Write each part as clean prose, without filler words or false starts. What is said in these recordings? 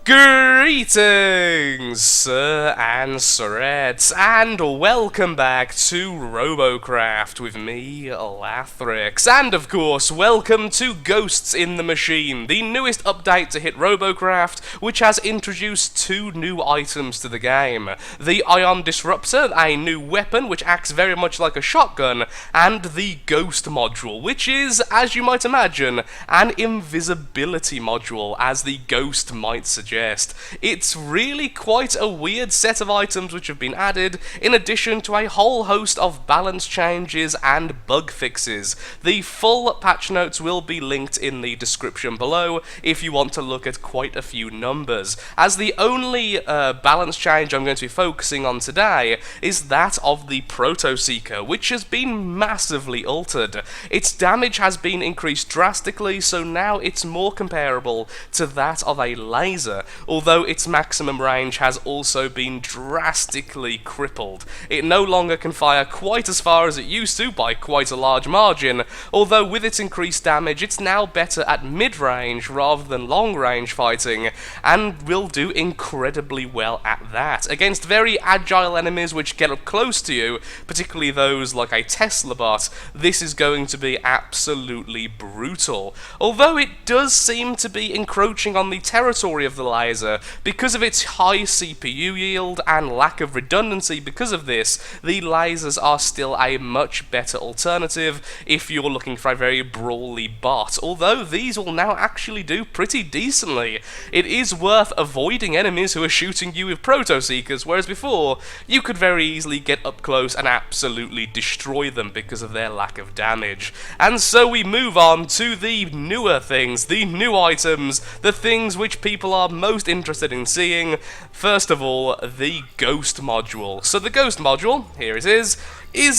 Greetings, Sir and Sirettes, and welcome back to Robocraft with me, Lathrix. And of course, welcome to Ghosts in the Machine, the newest update to hit Robocraft, which has introduced two new items to the game. The Ion Disruptor, a new weapon which acts very much like a shotgun, and the Ghost module, which is, as you might imagine, an invisibility module, as the Ghost might suggest. It's really quite a weird set of items which have been added, in addition to a whole host of balance changes and bug fixes. The full patch notes will be linked in the description below if you want to look at quite a few numbers, as the only balance change I'm going to be focusing on today is that of the Proto Seeker, which has been massively altered. Its damage has been increased drastically, so now it's more comparable to that of a laser, although its maximum range has also been drastically crippled. It no longer can fire quite as far as it used to by quite a large margin, although with its increased damage it's now better at mid-range rather than long-range fighting, and will do incredibly well at that, against very agile enemies which get up close to you, particularly those like a Tesla bot. This is going to be absolutely brutal, although it does seem to be encroaching on the territory of the laser because of its high CPU yield and lack of redundancy. Because of this, the lasers are still a much better alternative if you're looking for a very brawly bot, although these will now actually do pretty decently. It is worth avoiding enemies who are shooting you with Proto Seekers, whereas before, you could very easily get up close and absolutely destroy them because of their lack of damage. And so we move on to the newer things, the new items, the things which people are most interested in seeing. First of all, the Ghost module. So the Ghost module, here it is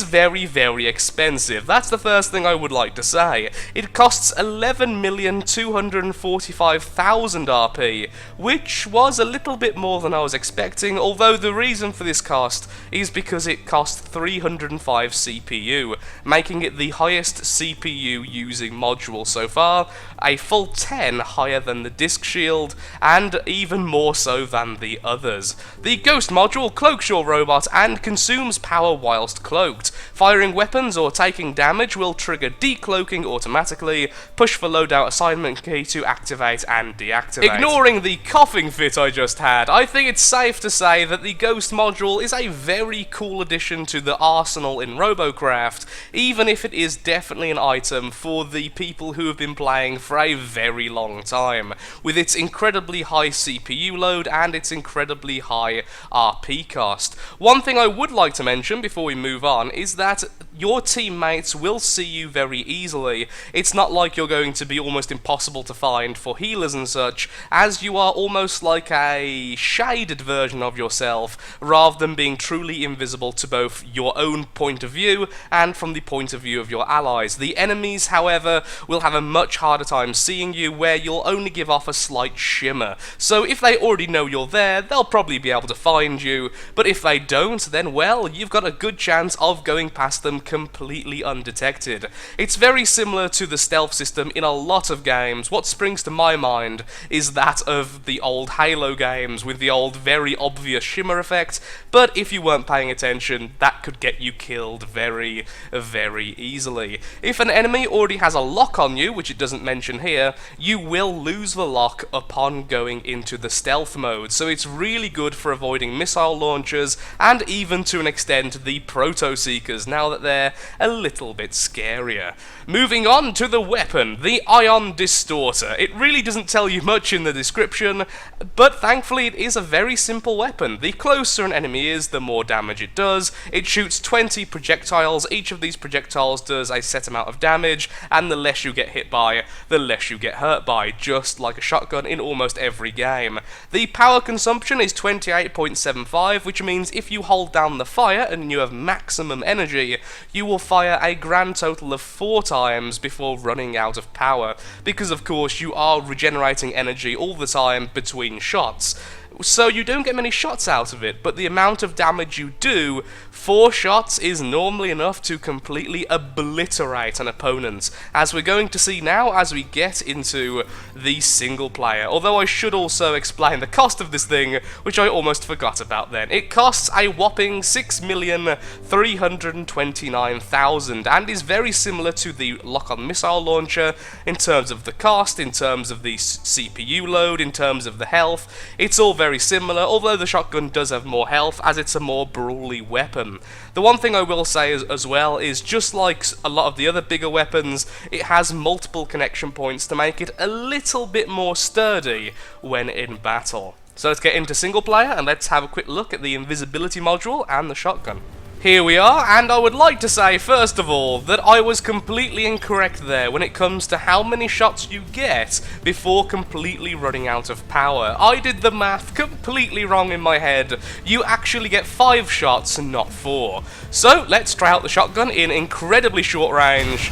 very, very expensive. That's the first thing I would like to say. It costs 11,245,000 RP, which was a little bit more than I was expecting, although the reason for this cost is because it cost 305 CPU, making it the highest CPU using module so far, a full 10 higher than the Disc Shield, and even more so than the others. The Ghost module cloaks your robot and consumes power whilst cloaked. Firing weapons or taking damage will trigger decloaking automatically. Push for loadout assignment key to activate and deactivate. Ignoring the coughing fit I just had, I think it's safe to say that the Ghost module is a very cool addition to the arsenal in Robocraft, even if it is definitely an item for the people who have been playing for a very long time, with its incredibly high CPU load and its incredibly high RP cost. One thing I would like to mention before we move on is that your teammates will see you very easily. It's not like you're going to be almost impossible to find for healers and such, as you are almost like a shaded version of yourself, rather than being truly invisible to both your own point of view and from the point of view of your allies. The enemies, however, will have a much harder time seeing you, where you'll only give off a slight shimmer. So if they already know you're there, they'll probably be able to find you, but if they don't, then well, you've got a good chance of going past them completely undetected. It's very similar to the stealth system in a lot of games. What springs to my mind is that of the old Halo games with the old very obvious shimmer effect, but if you weren't paying attention, that could get you killed very, very easily. If an enemy already has a lock on you, which it doesn't mention here, you will lose the lock upon going into the stealth mode, so it's really good for avoiding missile launchers and even to an extent the Proto Seekers, now that they're a little bit scarier. Moving on to the weapon, the Ion Distorter. It really doesn't tell you much in the description, but thankfully it is a very simple weapon. The closer an enemy is, the more damage it does. It shoots 20 projectiles. Each of these projectiles does a set amount of damage, and the less you get hit by, the less you get hurt by, just like a shotgun in almost every game. The power consumption is 28.75, which means if you hold down the fire and you have maximum energy, you will fire a grand total of 4 times before running out of power, because of course you are regenerating energy all the time between shots. so you don't get many shots out of it, but the amount of damage you do, 4 shots is normally enough to completely obliterate an opponent, as we're going to see now as we get into the single player. Although I should also explain the cost of this thing, which I almost forgot about then. It costs a whopping 6,329,000 and is very similar to the lock-on missile launcher in terms of the cost, in terms of the CPU load, in terms of the health. It's all very similar, although the shotgun does have more health as it's a more brawly weapon. The one thing I will say as well is, just like a lot of the other bigger weapons, it has multiple connection points to make it a little bit more sturdy when in battle. So let's get into single player and let's have a quick look at the invisibility module and the shotgun. Here we are, and I would like to say, first of all, that I was completely incorrect there when it comes to how many shots you get before completely running out of power. I did the math completely wrong in my head. You actually get 5 shots and not 4. So, let's try out the shotgun in incredibly short range.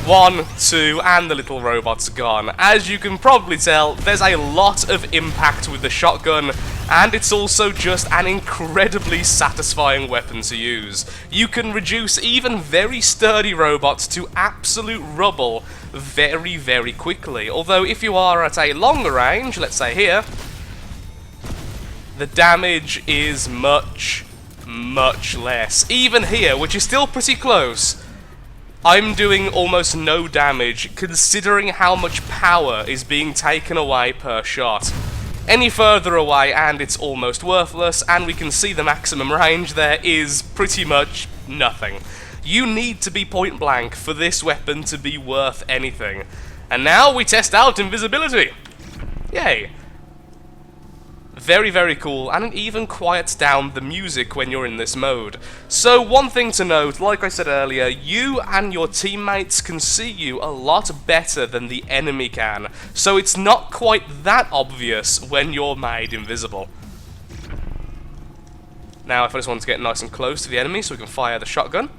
1, 2, and the little robot's gone. As you can probably tell, there's a lot of impact with the shotgun, and it's also just an incredibly satisfying weapon to use. You can reduce even very sturdy robots to absolute rubble very, very quickly. Although if you are at a longer range, let's say here, the damage is much, much less. Even here, which is still pretty close, I'm doing almost no damage, considering how much power is being taken away per shot. Any further away and it's almost worthless, and we can see the maximum range there is pretty much nothing. You need to be point blank for this weapon to be worth anything. And now we test out invisibility! Yay! Very, very cool, and it even quiets down the music when you're in this mode. So one thing to note, like I said earlier, you and your teammates can see you a lot better than the enemy can, so it's not quite that obvious when you're made invisible. Now if I just want to get nice and close to the enemy so we can fire the shotgun.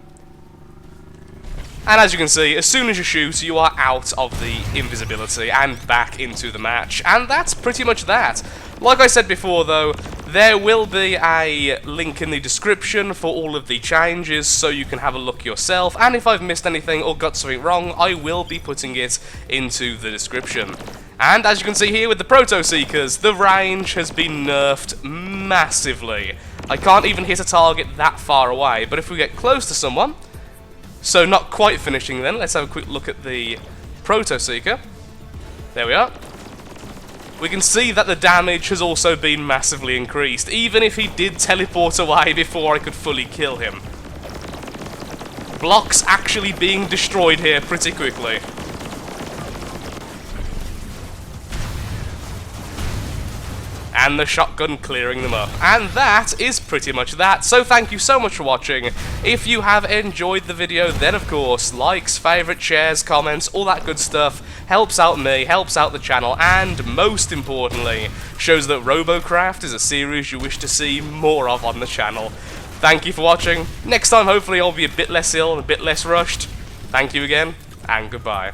And as you can see, as soon as you shoot, you are out of the invisibility and back into the match. And that's pretty much that. Like I said before though, there will be a link in the description for all of the changes so you can have a look yourself. And if I've missed anything or got something wrong, I will be putting it into the description. And as you can see here with the Proto Seekers, the range has been nerfed massively. I can't even hit a target that far away, but if we get close to someone, so not quite finishing then, let's have a quick look at the Proto Seeker. There we are. We can see that the damage has also been massively increased, even if he did teleport away before I could fully kill him. Blocks actually being destroyed here pretty quickly. And the shotgun clearing them up. And that is pretty much that. So thank you so much for watching. If you have enjoyed the video, then of course, likes, favourites, shares, comments, all that good stuff helps out me, helps out the channel, and most importantly, shows that Robocraft is a series you wish to see more of on the channel. Thank you for watching. Next time, hopefully, I'll be a bit less ill and a bit less rushed. Thank you again, and goodbye.